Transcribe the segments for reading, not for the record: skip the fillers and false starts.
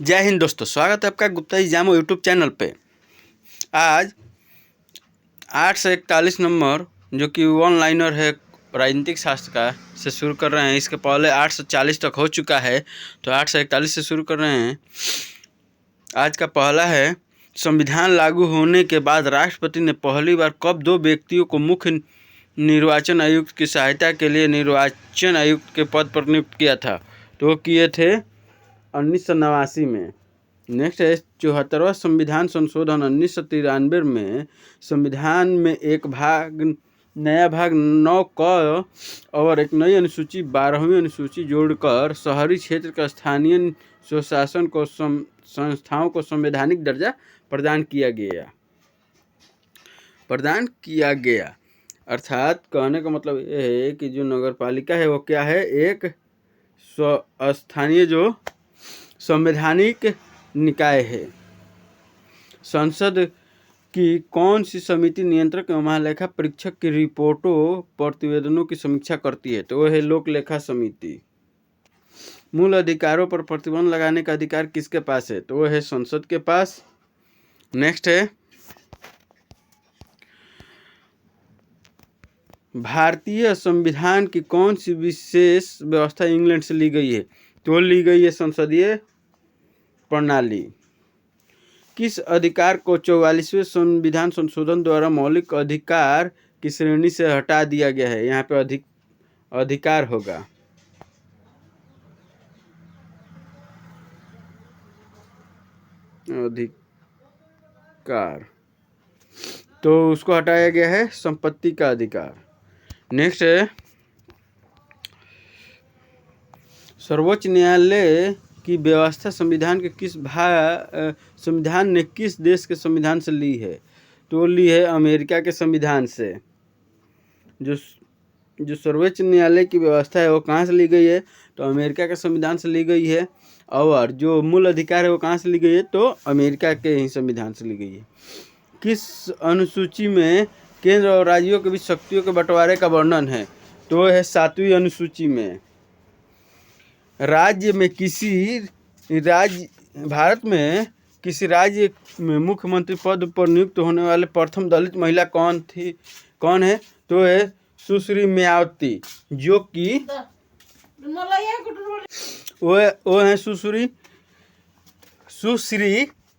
जय हिंद दोस्तों, स्वागत है आपका गुप्ता जी जामो यूट्यूब चैनल पे। आज 841 नंबर जो कि वन लाइनर है राजनीतिक शास्त्र का से शुरू कर रहे हैं। इसके पहले 840 तक हो चुका है, तो 841 से शुरू कर रहे हैं। आज का पहला है, संविधान लागू होने के बाद राष्ट्रपति ने पहली बार कब दो व्यक्तियों को मुख्य निर्वाचन आयुक्त की सहायता के लिए निर्वाचन आयुक्त के पद पर नियुक्त किया था? तो वो किए थे 1989 में। नेक्स्ट है, 74वां संविधान संशोधन 1993 में संविधान में एक नया भाग 9 क और एक नई अनुसूची 12वीं अनुसूची जोड़कर शहरी क्षेत्र का स्थानीय स्वशासन को संस्थाओं को संवैधानिक दर्जा प्रदान किया गया। अर्थात कहने का मतलब ये है कि जो नगर पालिका है वो क्या है, एक स्थानीय जो संवैधानिक निकाय है। संसद की कौन सी समिति नियंत्रक एवं महालेखा परीक्षक की रिपोर्टों प्रतिवेदनों की समीक्षा करती है? तो वह है लोक लेखा समिति। मूल अधिकारों पर प्रतिबंध लगाने का अधिकार किसके पास है? तो वह है संसद के पास। नेक्स्ट है, भारतीय संविधान की कौन सी विशेष व्यवस्था इंग्लैंड से ली गई है? तो ली गई है संसदीय प्रणाली। किस अधिकार को 44वें संविधान संशोधन द्वारा मौलिक अधिकार की श्रेणी से हटा दिया गया है? यहाँ पे अधिकार होगा। अधिकार तो उसको हटाया गया है संपत्ति का अधिकार। नेक्स्ट है, सर्वोच्च न्यायालय की व्यवस्था संविधान ने किस देश के संविधान से ली है? तो ली है अमेरिका के संविधान से। जो सर्वोच्च न्यायालय की व्यवस्था है वो कहाँ से ली गई है? तो अमेरिका के संविधान से ली गई है। और जो मूल अधिकार है वो कहाँ से ली गई है? तो अमेरिका के ही संविधान से ली गई है। किस अनुसूची में केंद्र और राज्यों के बीच शक्तियों के बंटवारे का वर्णन है? तो है 7वीं अनुसूची में। भारत में किसी राज्य में मुख्यमंत्री पद पर नियुक्त होने वाले प्रथम दलित महिला कौन है? तो है सुश्री मायावती, जो कि वो है सुश्री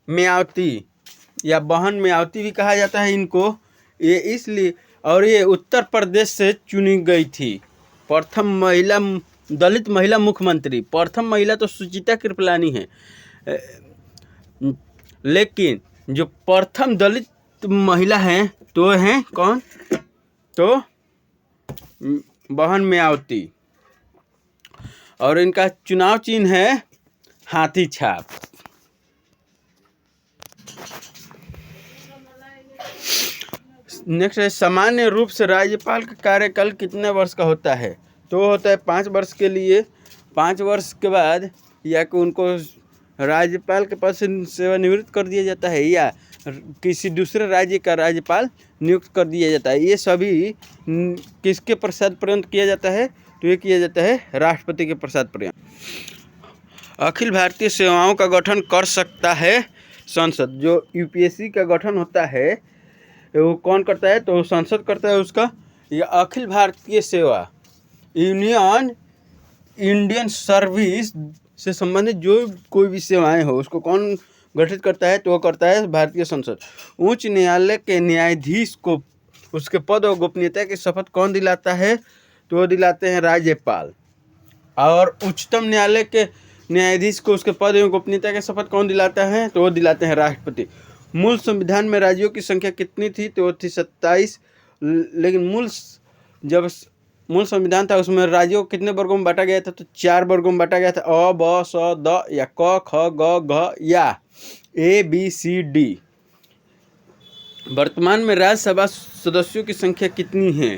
मायावती या बहन मायावती भी कहा जाता है इनको। ये इसलिए, और ये उत्तर प्रदेश से चुनी गई थी। प्रथम महिला दलित महिला मुख्यमंत्री, प्रथम महिला तो सुचिता कृपलानी है, लेकिन जो प्रथम दलित महिला है तो है कौन? तो बहन मायावती। और इनका चुनाव चिन्ह है हाथी छाप। नेक्स्ट है, सामान्य रूप से राज्यपाल का कार्यकाल कितने वर्ष का होता है? तो होता है 5 वर्ष के लिए। 5 वर्ष के बाद या कि उनको राज्यपाल के पद से सेवानिवृत्त कर दिया जाता है या किसी दूसरे राज्य का राज्यपाल नियुक्त कर दिया जाता है। ये सभी किसके प्रसाद पर्यंत किया जाता है? तो ये किया जाता है राष्ट्रपति के प्रसाद पर्यंत। अखिल भारतीय सेवाओं का गठन कर सकता है संसद। जो यूपीएससी का गठन होता है वो कौन करता है? तो संसद करता है उसका। यह अखिल भारतीय सेवा इंडियन सर्विस से संबंधित जो कोई भी सेवाएं हो उसको कौन गठित करता है? तो वो करता है भारतीय संसद। उच्च न्यायालय के न्यायाधीश को उसके पद और गोपनीयता की शपथ कौन दिलाता है? तो वो दिलाते हैं राज्यपाल। और उच्चतम न्यायालय के न्यायाधीश को उसके पद एवं गोपनीयता की शपथ कौन दिलाता है? तो वो दिलाते हैं राष्ट्रपति। मूल संविधान में राज्यों की संख्या कितनी थी? तो वो थी 27। लेकिन जब मूल संविधान था उसमें राज्यों को कितने वर्गों में बांटा गया था? तो 4 वर्गों में बांटा गया था। अ, ब, स, द या क, ख, ग, घ या ABCD। वर्तमान में राज्यसभा सदस्यों की संख्या कितनी है?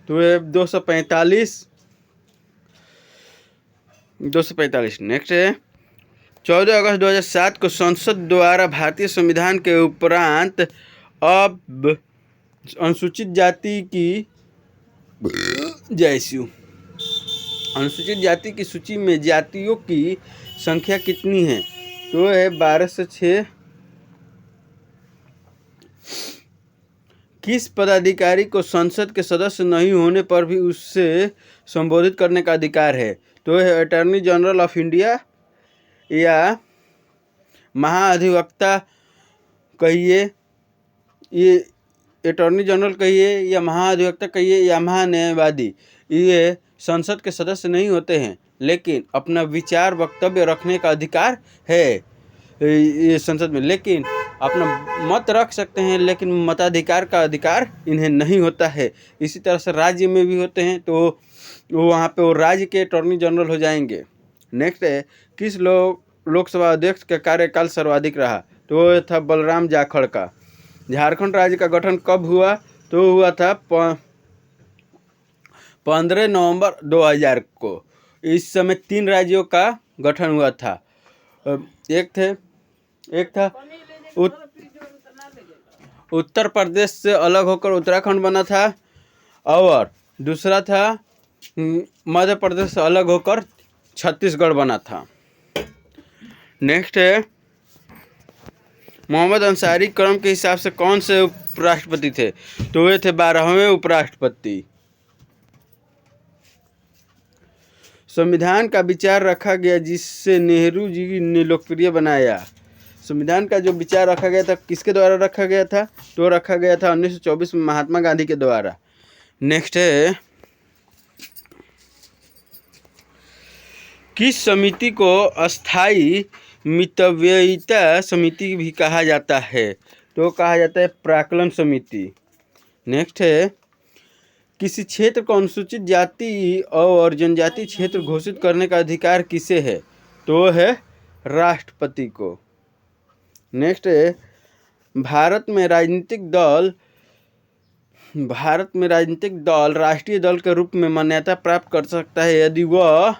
तो ये 245। नेक्स्ट है, 14 अगस्त 2007 को संसद द्वारा भारतीय संविधान के उपरांत अब अनुसूचित जाति की सूची में जातियों की संख्या कितनी है? तो है 12 से 6। किस पदाधिकारी को संसद के सदस्य नहीं होने पर भी उससे संबोधित करने का अधिकार है? तो है अटॉर्नी जनरल ऑफ इंडिया या महाअधिवक्ता कहिए, ये अटॉर्नी जनरल कहिए या महाअधिवक्ता कहिए या महान्यायवादी, ये संसद के सदस्य नहीं होते हैं लेकिन अपना विचार वक्तव्य रखने का अधिकार है ये संसद में, लेकिन अपना मत रख सकते हैं लेकिन मताधिकार का अधिकार इन्हें नहीं होता है। इसी तरह से राज्य में भी होते हैं तो वो वहाँ पे वो राज्य के अटॉर्नी जनरल हो जाएंगे। नेक्स्ट है, किस लोकसभा अध्यक्ष का कार्यकाल सर्वाधिक रहा? तो वो था बलराम जाखड़ का। झारखंड राज्य का गठन कब हुआ? तो हुआ था 15 नवंबर 2000 को। इस समय 3 राज्यों का गठन हुआ था। एक था उत्तर प्रदेश से अलग होकर उत्तराखंड बना था, और दूसरा था मध्य प्रदेश से अलग होकर छत्तीसगढ़ बना था। नेक्स्ट है, मोहम्मद अंसारी क्रम के हिसाब से कौन से उपराष्ट्रपति थे? तो वे थे 12वें उपराष्ट्रपति। संविधान का विचार रखा गया जिससे नेहरू जी ने लोकप्रिय बनाया। संविधान का जो विचार रखा गया था किसके द्वारा रखा गया था? तो रखा गया था 1924 में महात्मा गांधी के द्वारा। नेक्स्ट है, किस समिति को अस्थाई मितव्ययिता समिति भी कहा जाता है? तो कहा जाता है प्राक्कलन समिति। नेक्स्ट है, किसी क्षेत्र को अनुसूचित जाति और जनजाति क्षेत्र घोषित करने का अधिकार किसे है? तो है राष्ट्रपति को। नेक्स्ट है, भारत में राजनीतिक दल राष्ट्रीय दल के रूप में मान्यता प्राप्त कर सकता है यदि वह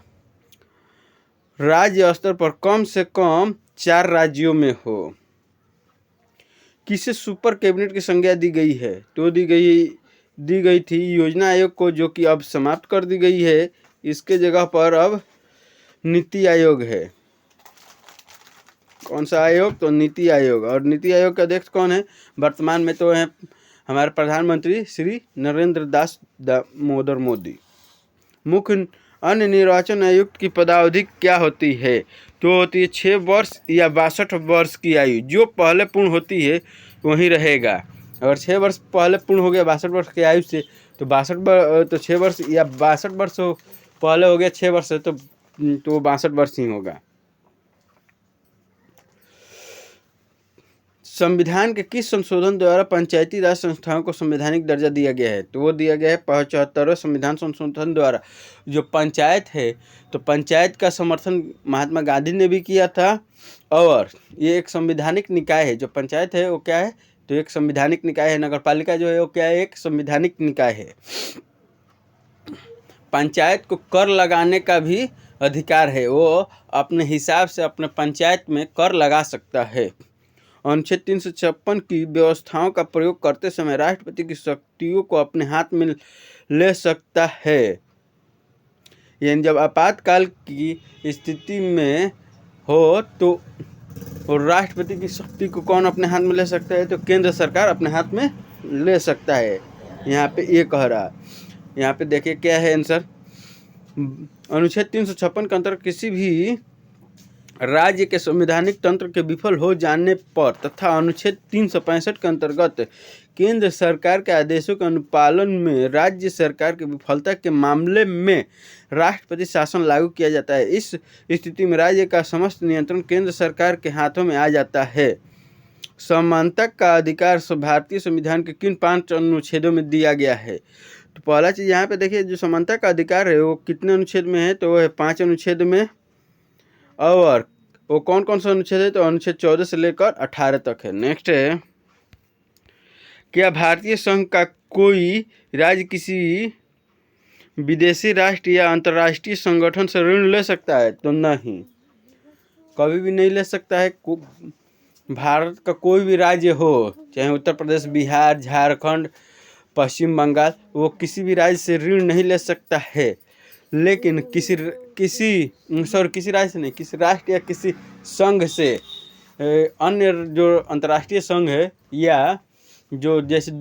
राज्य स्तर पर कम से कम 4 राज्यों में हो। किसे सुपर कैबिनेट की संज्ञा दी गई है? तो दी गई थी योजना आयोग को, जो कि अब समाप्त कर दी गई है। इसके जगह पर अब नीति आयोग है। कौन सा आयोग? तो नीति आयोग। और नीति आयोग के अध्यक्ष कौन है? वर्तमान में तो हैं हमारे प्रधानमंत्री श्री नरेंद्र दास दामोदर मोदी। मुख्य अन्य निर्वाचन आयुक्त की पदावधि क्या होती है? तो होती है 6 वर्ष या 62 वर्ष की आयु। जो पहले पूर्ण होती है वहीं रहेगा। अगर 6 वर्ष पहले पूर्ण हो गया 62 वर्ष की आयु से तो 6 वर्ष या 62 वर्ष पहले हो गया 6 वर्ष से तो 62 वर्ष ही होगा। संविधान के किस संशोधन द्वारा पंचायती राज संस्थाओं को संवैधानिक दर्जा दिया गया है? तो वो दिया गया है 75वें संविधान संशोधन द्वारा। जो पंचायत है तो पंचायत का समर्थन महात्मा गांधी ने भी किया था, और ये एक संवैधानिक निकाय है। जो पंचायत है वो क्या है? तो एक संवैधानिक निकाय है। नगर पालिका जो है वो क्या है? एक संवैधानिक निकाय है। पंचायत को कर लगाने का भी अधिकार है, वो अपने हिसाब से अपने पंचायत में कर लगा सकता है। अनुच्छेद 356 की व्यवस्थाओं का प्रयोग करते समय राष्ट्रपति की शक्तियों को अपने हाथ में ले सकता है। यानी जब आपातकाल की स्थिति में हो तो राष्ट्रपति की शक्ति को कौन अपने हाथ में ले सकता है? तो केंद्र सरकार अपने हाथ में ले सकता है। यहाँ पे ये कह रहा है। यहाँ पे देखिए क्या है आंसर। अनुच्छेद 356 के अंतर्गत किसी भी राज्य के संवैधानिक तंत्र के विफल हो जाने पर तथा अनुच्छेद 365 के अंतर्गत केंद्र सरकार के आदेशों के अनुपालन में राज्य सरकार की विफलता के मामले में राष्ट्रपति शासन लागू किया जाता है। इस स्थिति में राज्य का समस्त नियंत्रण केंद्र सरकार के हाथों में आ जाता है। समानता का अधिकार भारतीय संविधान के किन 5 अनुच्छेदों में दिया गया है? तो पहला चीज़ यहाँ पे देखिए, जो समानता का अधिकार है वो कितने अनुच्छेद में है? तो वो है 5 अनुच्छेद में। और वो कौन कौन सा अनुच्छेद है? तो अनुच्छेद 14 से लेकर 18 तक है। नेक्स्ट है, क्या भारतीय संघ का कोई राज्य किसी विदेशी राष्ट्र या अंतर्राष्ट्रीय संगठन से ऋण ले सकता है? तो नहीं, कभी भी नहीं ले सकता है। भारत का कोई भी राज्य हो, चाहे उत्तर प्रदेश, बिहार, झारखंड, पश्चिम बंगाल, वो किसी भी राज्य से ऋण नहीं ले सकता है। लेकिन किसी राज्य से नहीं, किसी राष्ट्र या किसी संघ से अन्य जो अंतर्राष्ट्रीय संघ है या जो जैसे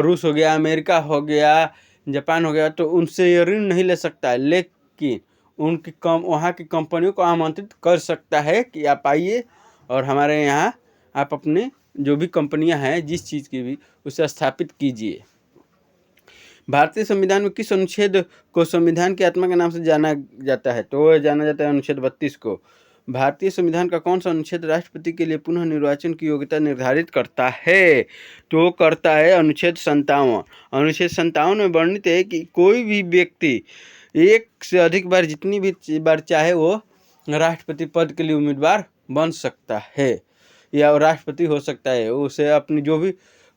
रूस हो गया, अमेरिका हो गया, जापान हो गया, तो उनसे ये ऋण नहीं ले सकता है, लेकिन उनकी वहाँ की कंपनियों को आमंत्रित कर सकता है कि आप आइए और हमारे यहाँ आप अपने जो भी कंपनियां हैं जिस चीज़ की भी उसे स्थापित कीजिए। भारतीय संविधान में किस अनुच्छेद को संविधान की आत्मा के नाम से जाना जाता है? तो जाना जाता है अनुच्छेद 32 को। भारतीय संविधान का कौन सा अनुच्छेद राष्ट्रपति के लिए पुनः निर्वाचन की योग्यता निर्धारित करता है? तो करता है अनुच्छेद 57। अनुच्छेद 57 में वर्णित है कि कोई भी व्यक्ति एक से अधिक बार जितनी भी बार चाहे वो राष्ट्रपति पद के लिए उम्मीदवार बन सकता है या राष्ट्रपति हो सकता है। उसे अपनी जो भी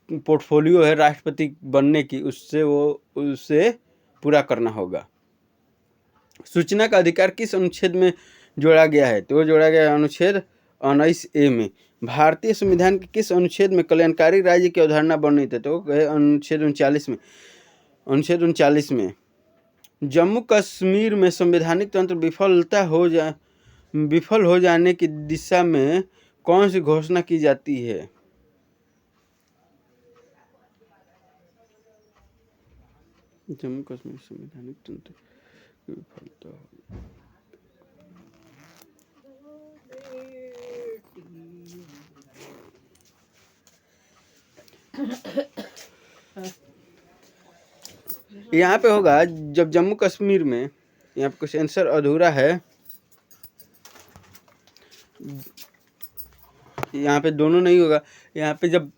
पोर्टफोलियो है राष्ट्रपति बनने की उसे पूरा करना होगा। सूचना का अधिकार किस अनुच्छेद में जोड़ा गया है? तो जोड़ा गया अनुच्छेद 19A में। भारतीय संविधान के किस अनुच्छेद में कल्याणकारी राज्य की अवधारणा वर्णित है? तो अनुच्छेद 39 में। अनुच्छेद 39 में। जम्मू कश्मीर में संवैधानिक तंत्र विफल हो जाने की दिशा में कौन सी घोषणा की जाती है? जम्मू कश्मीर संवैधानिक तंत्र विफलता हो। यहाँ पे होगा जब जम्मू कश्मीर में, यहाँ पे कुछ आंसर अधूरा है, यहाँ पे दोनों नहीं होगा। यहाँ पे जब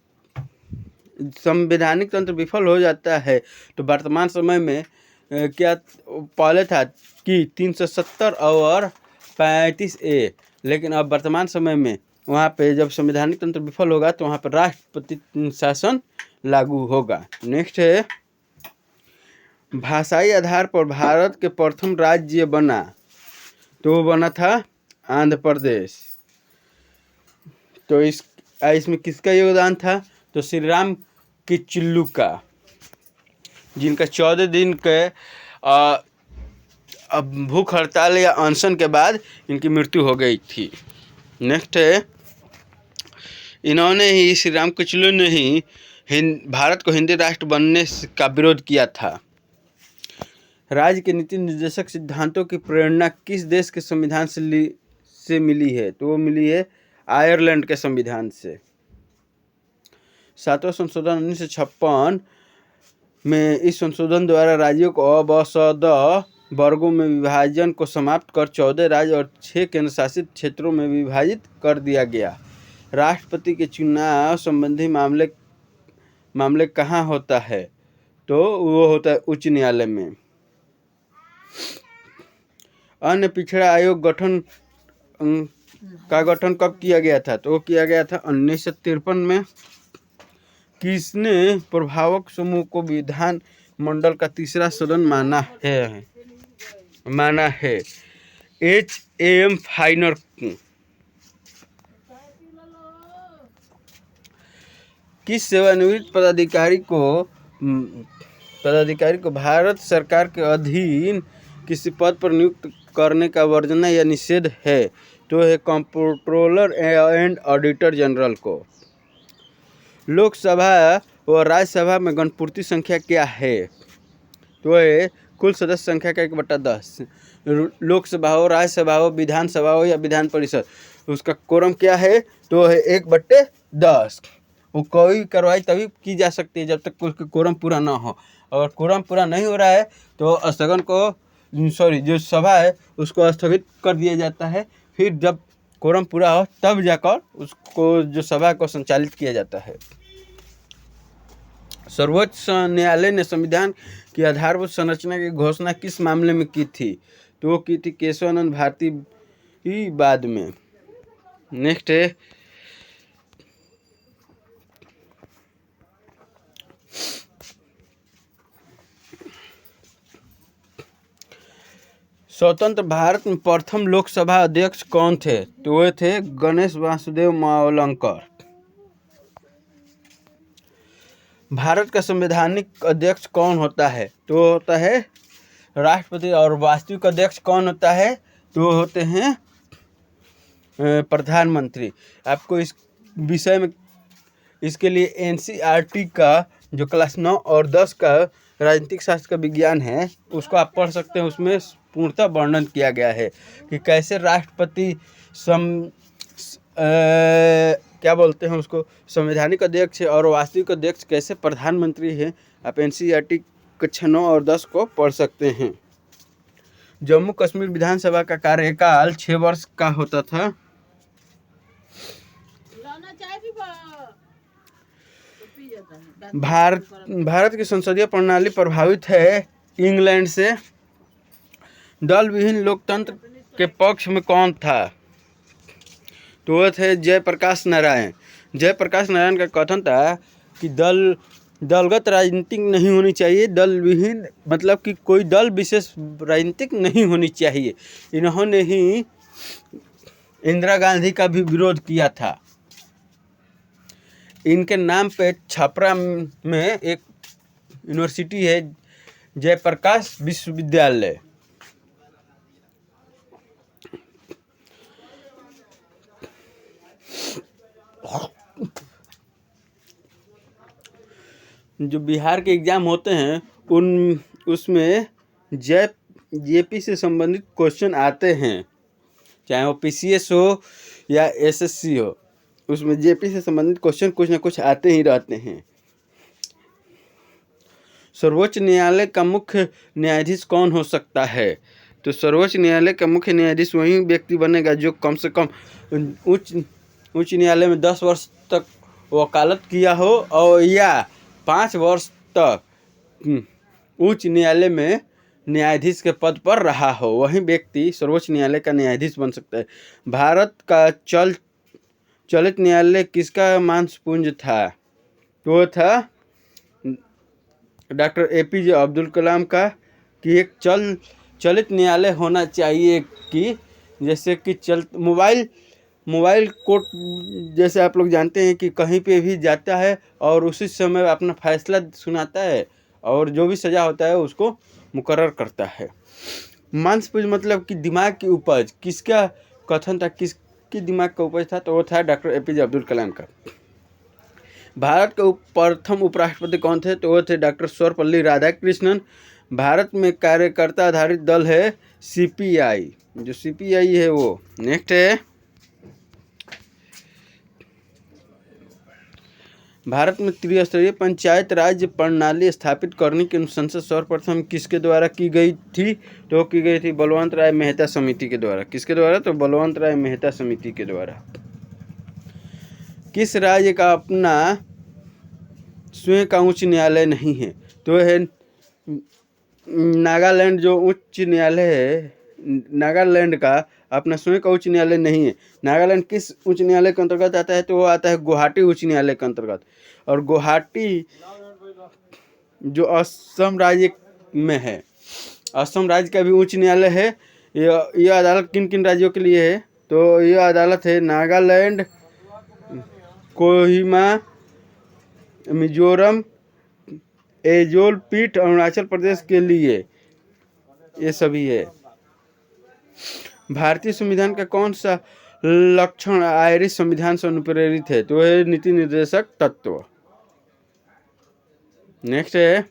संवैधानिक तंत्र विफल हो जाता है तो वर्तमान समय में क्या पहले था कि 370 और 35A, लेकिन अब वर्तमान समय में वहाँ पे जब संवैधानिक तंत्र विफल होगा तो वहाँ पर राष्ट्रपति शासन लागू होगा। नेक्स्ट है, भाषाई आधार पर भारत के प्रथम राज्य बना, तो वो बना था आंध्र प्रदेश। तो इसमें किसका योगदान था? तो श्री राम किच्लू का, जिनका 14 दिन के भूख हड़ताल या अनशन के बाद इनकी मृत्यु हो गई थी। नेक्स्ट है, इन्होंने ही, श्री राम किच्लू ने ही भारत को हिंदी राष्ट्र बनने का विरोध किया था। राज्य के नीति निर्देशक सिद्धांतों की प्रेरणा किस देश के संविधान से मिली है? तो वो मिली है आयरलैंड के संविधान से। 7वां संशोधन 1956 में इस संशोधन द्वारा राज्यों को अब वर्गों में विभाजन को समाप्त कर 14 राज्य और 6 केंद्र शासित क्षेत्रों में विभाजित कर दिया गया। राष्ट्रपति के चुनाव संबंधी मामले कहाँ होता है? तो वो होता है उच्च न्यायालय में। अन्य पिछड़ा आयोग का गठन कब किया गया था? तो वो किया गया था 1953 में। किसने प्रभावक समूह को विधान मंडल का तीसरा सदन माना है? H.A.M. फाइनर। किस सेवानिवृत्त पदाधिकारी को भारत सरकार के अधीन किसी पद पर नियुक्त करने का वर्जन या निषेध है? तो है कंप्ट्रोलर एंड ऑडिटर जनरल को। लोकसभा और राज्यसभा में गणपूर्ति संख्या क्या है? तो है कुल सदस्य संख्या का 1/10। लोकसभा हो, राज्यसभा हो, विधानसभा हो या विधान परिषद, उसका कोरम क्या है? तो है 1/10। वो कोई कार्रवाई तभी की जा सकती है जब तक उसका कोरम पूरा ना हो। अगर कोरम पूरा नहीं हो रहा है तो जो सभा है उसको स्थगित कर दिया जाता है। फिर जब कोरम पूरा हो तब जाकर उसको जो सभा को संचालित किया जाता है। सर्वोच्च न्यायालय ने संविधान की आधारभूत संरचना की घोषणा किस मामले में की थी? तो वो की थी केशवानंद भारती बाद में। नेक्स्ट है, स्वतंत्र भारत में प्रथम लोकसभा अध्यक्ष कौन थे? तो वे थे गणेश वासुदेव मावलंकर। भारत का संवैधानिक अध्यक्ष कौन होता है? तो होता है राष्ट्रपति और वास्तविक अध्यक्ष कौन होता है? तो वो होते हैं प्रधानमंत्री। आपको इस विषय में इसके लिए एनसीईआरटी का जो क्लास 9 और 10 का राजनीतिक शास्त्र का विज्ञान है उसको आप पढ़ सकते हैं। उसमें पूर्णतः वर्णन किया गया है कि कैसे राष्ट्रपति क्या बोलते हैं उसको, संवैधानिक अध्यक्ष और वास्तविक अध्यक्ष कैसे प्रधानमंत्री है। आप एनसीईआरटी कक्षा 9 और 10 को पढ़ सकते हैं। जम्मू कश्मीर विधानसभा का कार्यकाल 6 वर्ष का होता था। भारत की संसदीय प्रणाली प्रभावित है इंग्लैंड से। दल विहीन लोकतंत्र के पक्ष में कौन था? तो वो थे जयप्रकाश नारायण। जयप्रकाश नारायण का कथन था कि दलगत राजनीति नहीं होनी चाहिए, दल विहीन मतलब कि कोई दल विशेष राजनीतिक नहीं होनी चाहिए। इन्होंने ही इंदिरा गांधी का भी विरोध किया था। इनके नाम पे छपरा में एक यूनिवर्सिटी है, जयप्रकाश विश्वविद्यालय। जो बिहार के एग्ज़ाम होते हैं उसमें जेपी से संबंधित क्वेश्चन आते हैं, चाहे वो पीसीएस हो या एसएससी हो, उसमें जेपी से संबंधित क्वेश्चन कुछ ना कुछ आते ही रहते हैं। सर्वोच्च न्यायालय का मुख्य न्यायाधीश कौन हो सकता है? तो सर्वोच्च न्यायालय का मुख्य न्यायाधीश वही व्यक्ति बनेगा जो कम से कम उच्च न्यायालय में 10 वर्ष तक वकालत किया हो और या 5 वर्ष तक उच्च न्यायालय में न्यायाधीश के पद पर रहा हो, वही व्यक्ति सर्वोच्च न्यायालय का न्यायाधीश बन सकता है। भारत का चलित न्यायालय किसका मांसपुंज था? तो वो था डॉक्टर एपीजे अब्दुल कलाम का, कि एक चलित न्यायालय होना चाहिए कि जैसे कि मोबाइल कोर्ट जैसे आप लोग जानते हैं कि कहीं पे भी जाता है और उसी समय अपना फैसला सुनाता है और जो भी सज़ा होता है उसको मुकर्रर करता है। मांसपुंज मतलब कि दिमाग की उपज। किसका कथन था, किसकी दिमाग का उपज था? तो वो था डॉक्टर एपीजे अब्दुल कलाम का। भारत के प्रथम उपराष्ट्रपति कौन थे? तो वो थे डॉक्टर सर्वपल्ली राधाकृष्णन। भारत में कार्यकर्ता आधारित दल है सीपीआई। जो सीपीआई है वो। नेक्स्ट है, भारत में त्रिस्तरीय पंचायत राज्य प्रणाली स्थापित करने की अनुशंसा सर्वप्रथम किसके द्वारा की गई थी? तो की गई थी बलवंत राय मेहता समिति के द्वारा। किसके द्वारा? तो बलवंत राय मेहता समिति के द्वारा। किस राज्य का अपना स्वयं का उच्च न्यायालय नहीं है? तो है नागालैंड। जो उच्च न्यायालय है नागालैंड का अपना स्वयं का उच्च न्यायालय नहीं है। नागालैंड किस उच्च न्यायालय के अंतर्गत आता है? तो वो आता है गुवाहाटी उच्च न्यायालय के अंतर्गत। और गुवाहाटी जो असम राज्य में है, असम राज्य का भी उच्च न्यायालय है। यह अदालत किन किन राज्यों के लिए है? तो यह अदालत है नागालैंड, कोहिमा, मिजोरम, एजोल पीठ, अरुणाचल प्रदेश के लिए ये सभी है। भारतीय संविधान का कौन सा लक्षण आयरिश संविधान से अनुप्रेरित है? तो है नीति निर्देशक तत्व। नेक्स्ट है,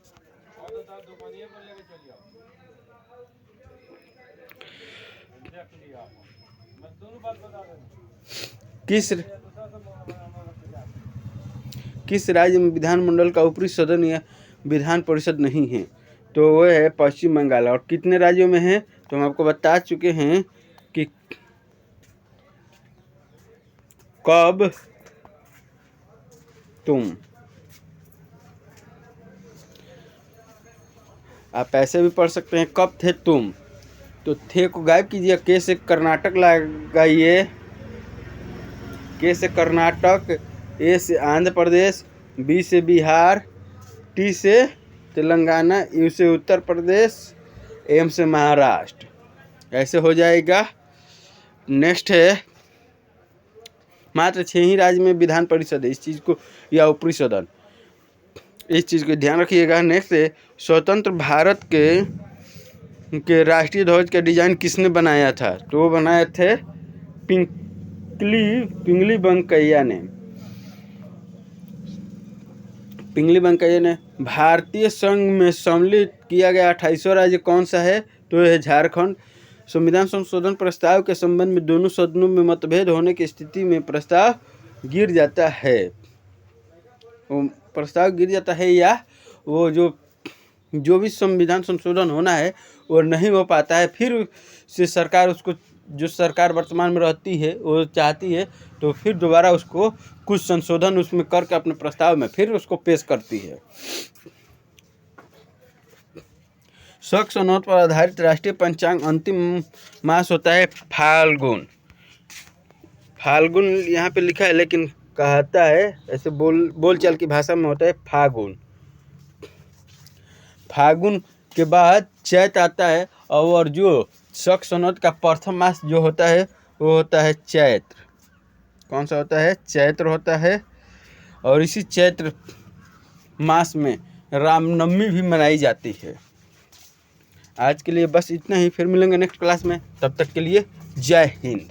किस राज्य में विधानमंडल का ऊपरी सदन या विधान परिषद नहीं है? तो वो है पश्चिम बंगाल। और कितने राज्यों में है? तो हम आपको बता चुके हैं कि कब तुम। आप ऐसे भी पढ़ सकते हैं कब थे तुम। तो थे को गायब कीजिए, के से कर्नाटक लगाइए, के से कर्नाटक, ए से आंध्र प्रदेश, बी से बिहार, टी से तेलंगाना, यू से उत्तर प्रदेश, एम से महाराष्ट्र। ऐसे हो जाएगा। नेक्स्ट है, मात्र 6 ही राज्य में विधान परिषद है, इस चीज़ को, या ऊपरी सदन, इस चीज़ को ध्यान रखिएगा। नेक्स्ट है, स्वतंत्र भारत के के राष्ट्रीय ध्वज का डिजाइन किसने बनाया था? तो वो बनाए थे पिंगली वेंकैया ने। पिंगली वेंकैया ने। भारतीय संघ में सम्मिलित किया गया 28वां राज्य कौन सा है? तो यह है झारखंड। संविधान संशोधन प्रस्ताव के संबंध में दोनों सदनों में मतभेद होने की स्थिति में प्रस्ताव गिर जाता है। प्रस्ताव गिर जाता है या वो जो भी संविधान संशोधन होना है वो नहीं हो पाता है, फिर से सरकार उसको, जो सरकार वर्तमान में रहती है वो चाहती है तो फिर दोबारा उसको कुछ संशोधन उसमें करके अपने प्रस्ताव में फिर उसको पेश करती है। शक नोट पर आधारित राष्ट्रीय पंचांग अंतिम मास होता है फाल्गुन। फाल्गुन यहाँ पे लिखा है लेकिन कहता है ऐसे बोलचाल की भाषा में होता है फागुन। फागुन के बाद चैत आता है और जो शक सनोत का प्रथम मास जो होता है वो होता है चैत्र। कौन सा होता है? चैत्र होता है। और इसी चैत्र मास में रामनवमी भी मनाई जाती है। आज के लिए बस इतना ही, फिर मिलेंगे नेक्स्ट क्लास में, तब तक के लिए जय हिंद।